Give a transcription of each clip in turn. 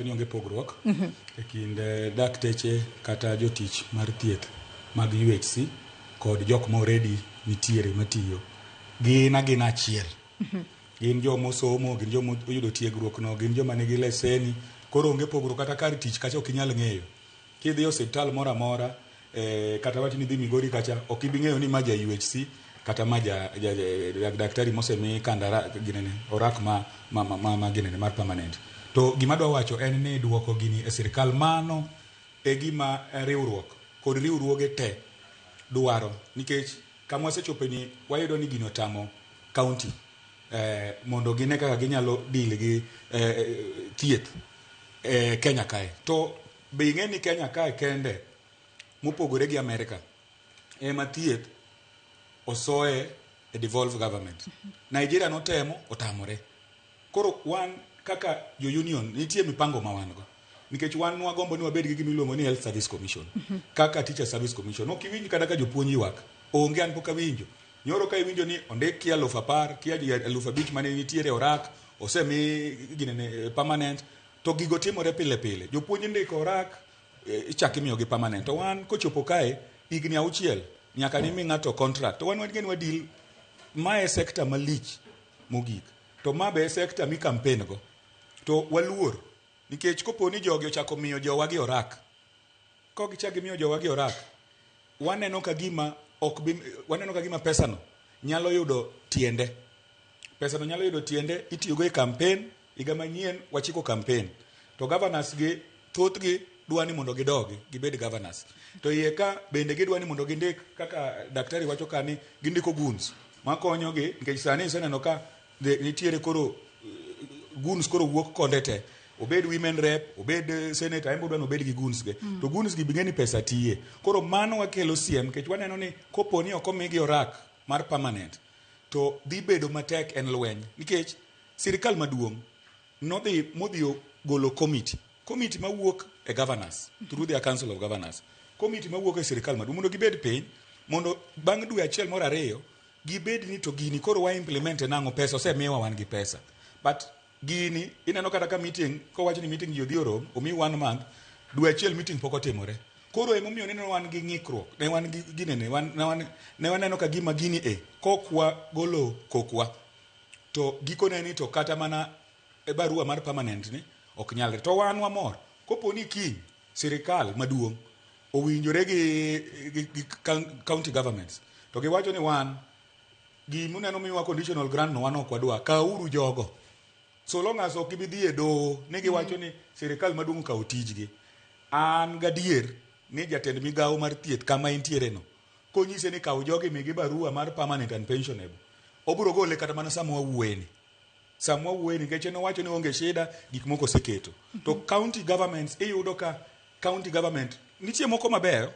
Onge pogruok e kind dakteche kata jotich mar thieth mag UHC kod jok ma already nitiere matiyo. Gin achiel. Gin joma osomo, gin joma oyudo tiegruok no, gin joma nigi leseni, koro onge pogruok kata kar tich kacha ok inyal ng'eyo. Kidhi e osiptal moro amora, kata wach ni dhi Migori kacha, ok ibi ng'eyo ni ma ja UHC kata ma daktari mosemi orak mar permanent. To gima dwa wacho en ni duoko gini e sirkal, mano e gima riwruok kod riwruoge te dwaro, nikech kama wasechopo ni wayudo ni gino otamo kaunti mondo gine kaka ginyalo deal gi thieth Kenya kae. To be ing'e ni Kenya kae kende mopogore gi Amerika ema thieth osoe e devolve government. Nigeria notemo otamore. Koro wan kaka jo union nitie mipango ma wan go, nikech wan wagombo ni wabed gi gima iluongo ni Health Service Commission, kaka Teacher Service Commission. Ok iwinj kata ka jopuonj ywak, onge, an pok awinjo. Nyoro ka iwinjo ni ondik kia 10,000 kia 5,000 mane nitiere orak osemi ginene permanent, to gigo timore pile pile. Jopuonj ndiko orak ichaki miyo gi permanent. To wan kochopo kae higni 6 nyaka ni mi ng'ato contract. To wan wadgi ni wadil mae sekta malich mogik. To ma be sekta mi campaign go. To waluor nikech kopo ni jogi ochako miyo jowagi orak, ko gichaki miyo jowagi orak, waneno ka gima pesano nyalo yudo tiende. Pesano nyalo yudo tiende, itiyo go e campaign, higa manyien wachiko campaign. To governors gi thothgi dwani mondo gidogi gibed governors. To iye ka bende gidwani mondo gindik, kaka daktari wacho kani, gindiko guns makonyogi, nikech sani iseneno ka nitiere koro guns koro wuok konde te. Obed women rep, obed senator, embo dwani obed gi guns ge. To guns gi bing'eni pesa tiye. Koro mano wakelo siem, nikech waneno ni kopo ni ok omigi orak mar permanent, to dhi bedo matek en lweny. Nikech sirkal maduong' modhi golo committee mawuok e governors through their council of governors. Committee mawuok e sirkal maduong' mondo gibed piny, mondo bang' dwe achiel moro ariyo gibed ni to gini koro wa implement nang'o, pesa osemiwa wan gi pesa. But gini ineno kata ka meeting, ko wacho ni meeting jodhi orom, omi 1 month, dwe achiel meeting pok otimore. Koro emomiyo neno wan gi ng'ikruok, ne wan gi ginene, ne waneno ka gima gini kokwa golo kokwa, to gikone ni to kata mana e barua mar permanent ni ok nyalre. To wan wamor kopo ni kiny sirkal maduong' owinjore gi county governments, to giwacho ni wan gimuneno miwa conditional grant no wan ok wadwa, kauru jogo. So long as ok gibidhi e doho ni giwacho ni sirkal maduong' kaw tijgi, an gadier ni jatend migawo mar thieth kama entiere no, konyise ni kaw jogi migi barua mar permanent and pensionable, obiro gole kata mana sama wawuoyeni. Sama wawuoyeni, nikech en owacho ni onge shida, gik moko oseketo. To county governments, iyudo ka county government nitie moko maber.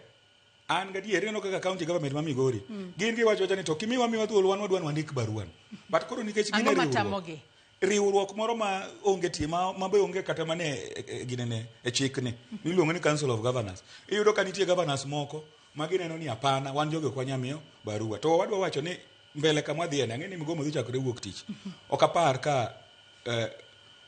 An gadier ineno kaka county government ma Migori, gin giwacho ni to kimiwa thuolo wan wadwan wandik baruan. But koro nikech gin riwruok moro ma onge tie ma be onge kata mane ginene e chikni miluongo ni Council of Governors, iyudo ka nitie governors moko ma gineno ni apana, wan jogo kwanya miyo barua. To wadwa wacho ni mbele kama dhiene, ang'e ni migomo dhi chakore wuok tich. Ok apar ka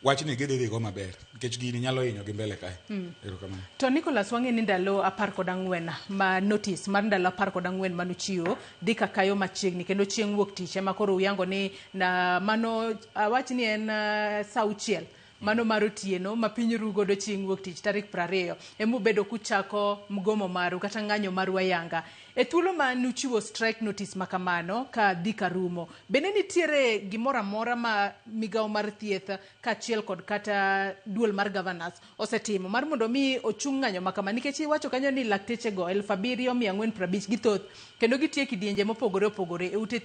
wach ni gidhi go maber, nikech gini nyalo hinyo gi mbele kae. Erokamano. To Nicholas, wang'e ni ndalo 14 ma notice mar ndalo 14 manuchiwo dhi kakayo machiegni, kendo chieng' wuok tich ema koro uyango ni na mano wach ni en saa 6 mano mar otieno ma piny rugo do chieng' wuok tich tarik 20 emubedo kuchako mgomo maru kata ng'anyo maru ayanga. E thuolo ma nuchiwo strike notice makamano ka dhi karumo, bende nitiere gimoro amora ma migawo mar thieth kaachiel kod kata duol mar governors osetimo mar mondo mi ochung' ng'anyo makamano, nikech iwacho kanyo ni lakteche go 7,450 githoth kendo gitiyo kidienje mopogore opogore e ute thieth